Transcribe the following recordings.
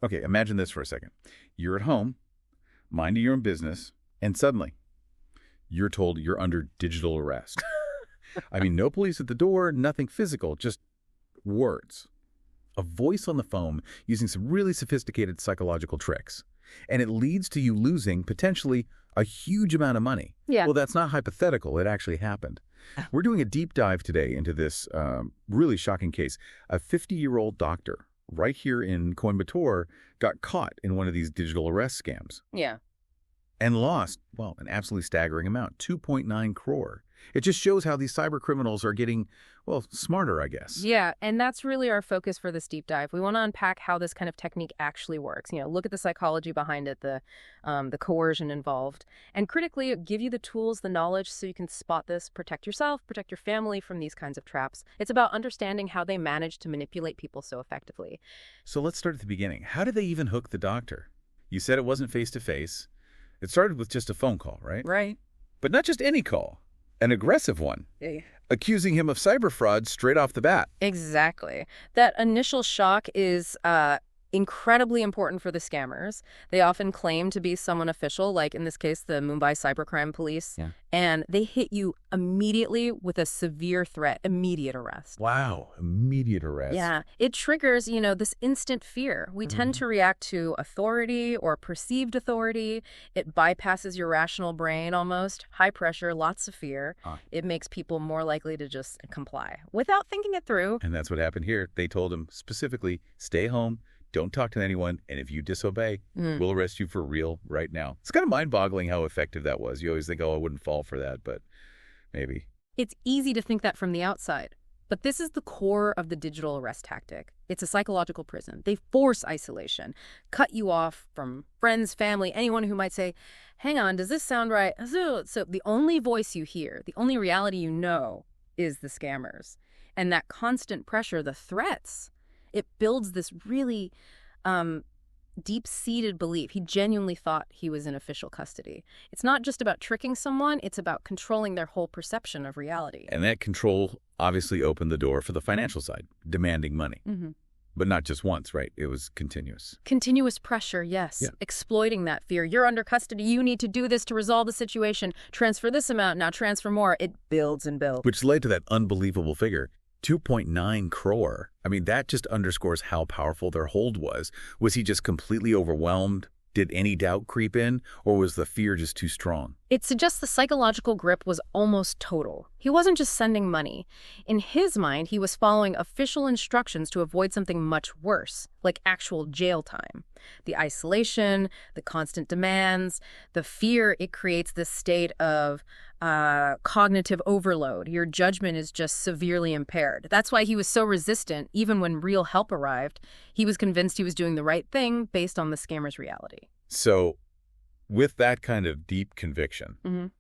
Okay, imagine this for a second. You're at home, minding your own business, and suddenly you're told you're under digital arrest. I mean, no police at the door, nothing physical, just words. A voice on the phone using some really sophisticated psychological tricks. And it leads to you losing, potentially, a huge amount of money. Yeah. Well, that's not hypothetical. It actually happened. We're doing a deep dive today into this really shocking case. A 50-year-old doctor right here in Coimbatore got caught in one of these digital arrest scams Yeah. and lost, well, an absolutely staggering amount, 2.9 crore. It just shows how these cyber criminals are getting, well, smarter, I guess. Yeah, and that's really our focus for this deep dive. We want to unpack how this kind of technique actually works. Look at the psychology behind it, the coercion involved, and critically give you the tools, the knowledge, so you can spot this, protect yourself, protect your family from these kinds of traps. It's about understanding how they manage to manipulate people so effectively. So let's start at the beginning. How did they even hook the doctor? You said it wasn't face-to-face. It started with just a phone call, right? Right. But not just any call. An aggressive one, Yeah. accusing him of cyber fraud straight off the bat. Exactly. That initial shock is incredibly important for the scammers. They often claim to be someone official, like in this case, the Mumbai cybercrime police. Yeah. And they hit you immediately with a severe threat, immediate arrest. Wow, immediate arrest. Yeah, it triggers, this instant fear. We tend to react to authority or perceived authority. It bypasses your rational brain almost. High pressure, lots of fear. It makes people more likely to just comply without thinking it through. And that's what happened here. They told him specifically, stay home, don't talk to anyone, and if you disobey, we'll arrest you for real right now. It's kind of mind-boggling how effective that was. You always think, oh, I wouldn't fall for that, but maybe. It's easy to think that from the outside. But this is the core of the digital arrest tactic. It's a psychological prison. They force isolation, cut you off from friends, family, anyone who might say, hang on, does this sound right? So the only voice you hear, the only reality you know is the scammers. And that constant pressure, the threats, it builds this really deep-seated belief. He genuinely thought he was in official custody. It's not just about tricking someone, it's about controlling their whole perception of reality. And that control obviously opened the door for the financial side, demanding money. But not just once, right? It was continuous. Continuous pressure, yes. Yeah. Exploiting that fear. You're under custody. You need to do this to resolve the situation. Transfer this amount. Now transfer more. It builds and builds. Which led to that unbelievable figure, 2.9 crore. I mean, that just underscores how powerful their hold was. Was he just completely overwhelmed? Did any doubt creep in? Or was the fear just too strong? It suggests the psychological grip was almost total. He wasn't just sending money. In his mind, he was following official instructions to avoid something much worse, like actual jail time. The isolation, the constant demands, the fear, it creates this state of cognitive overload. Your judgment is just severely impaired. That's why he was so resistant. Even when real help arrived, he was convinced he was doing the right thing based on the scammer's reality. So, with that kind of deep conviction,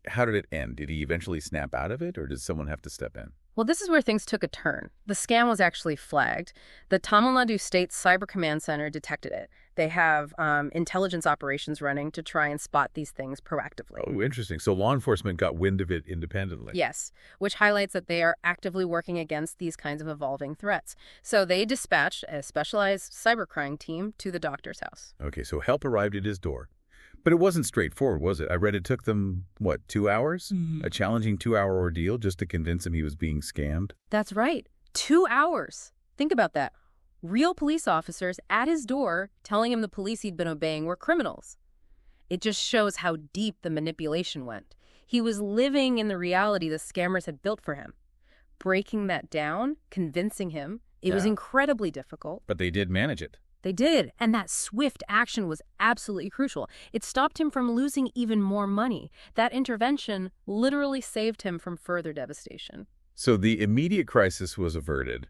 how did it end? Did he eventually snap out of it, or did someone have to step in? Well, this is where things took a turn. The scam was actually flagged. The Tamil Nadu State Cyber Command Center detected it. They have intelligence operations running to try and spot these things proactively. Oh, interesting. So law enforcement got wind of it independently. Yes, which highlights that they are actively working against these kinds of evolving threats. So they dispatched a specialized cybercrime team to the doctor's house. Okay, so help arrived at his door. But it wasn't straightforward, was it? I read it took them, 2 hours? A challenging 2-hour ordeal just to convince him he was being scammed? That's right. 2 hours. Think about that. Real police officers at his door telling him the police he'd been obeying were criminals. It just shows how deep the manipulation went. He was living in the reality the scammers had built for him. Breaking that down, convincing him, it was incredibly difficult. But they did manage it. They did, and that swift action was absolutely crucial. It stopped him from losing even more money. That intervention literally saved him from further devastation. So the immediate crisis was averted.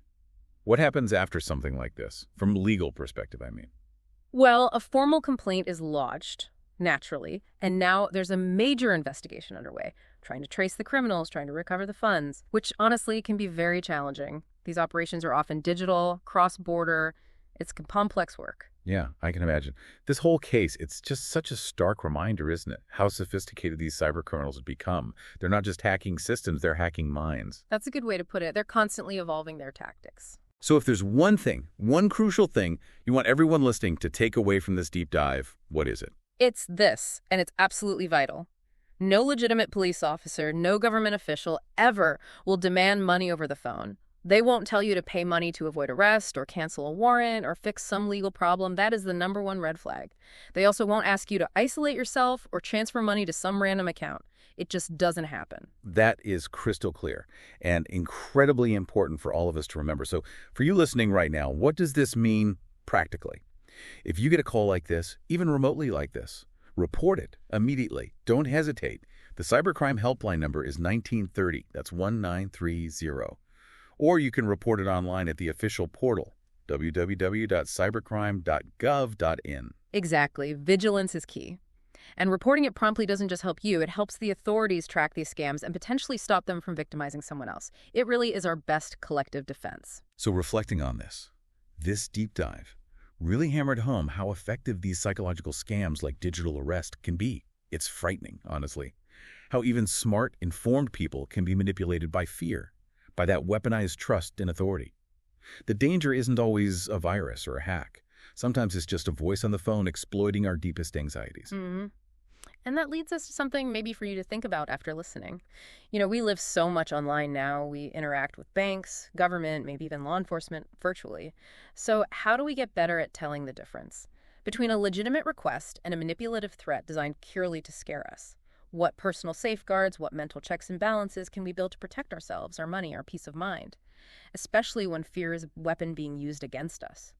What happens after something like this? From a legal perspective, I mean. Well, a formal complaint is lodged, naturally, and now there's a major investigation underway, trying to trace the criminals, trying to recover the funds, which honestly can be very challenging. These operations are often digital, cross-border. It's complex work. Yeah, I can imagine. This whole case, it's just such a stark reminder, isn't it? How sophisticated these cyber criminals have become. They're not just hacking systems, they're hacking minds. That's a good way to put it. They're constantly evolving their tactics. So if there's one thing, one crucial thing you want everyone listening to take away from this deep dive, what is it? It's this, and it's absolutely vital. No legitimate police officer, no government official ever will demand money over the phone. They won't tell you to pay money to avoid arrest or cancel a warrant or fix some legal problem. That is the #1 red flag. They also won't ask you to isolate yourself or transfer money to some random account. It just doesn't happen. That is crystal clear and incredibly important for all of us to remember. So for you listening right now, what does this mean practically? If you get a call like this, even remotely like this, report it immediately. Don't hesitate. The cybercrime helpline number is 1930. That's 1930. Or you can report it online at the official portal, www.cybercrime.gov.in. Exactly. Vigilance is key. And reporting it promptly doesn't just help you, it helps the authorities track these scams and potentially stop them from victimizing someone else. It really is our best collective defense. So reflecting on this deep dive really hammered home how effective these psychological scams like digital arrest can be. It's frightening, honestly. How even smart, informed people can be manipulated by fear, by that weaponized trust in authority. The danger isn't always a virus or a hack. Sometimes it's just a voice on the phone exploiting our deepest anxieties. And that leads us to something maybe for you to think about after listening. You know, we live so much online now. We interact with banks, government, maybe even law enforcement virtually. So how do we get better at telling the difference between a legitimate request and a manipulative threat designed purely to scare us? What personal safeguards, what mental checks and balances can we build to protect ourselves, our money, our peace of mind? Especially when fear is a weapon being used against us.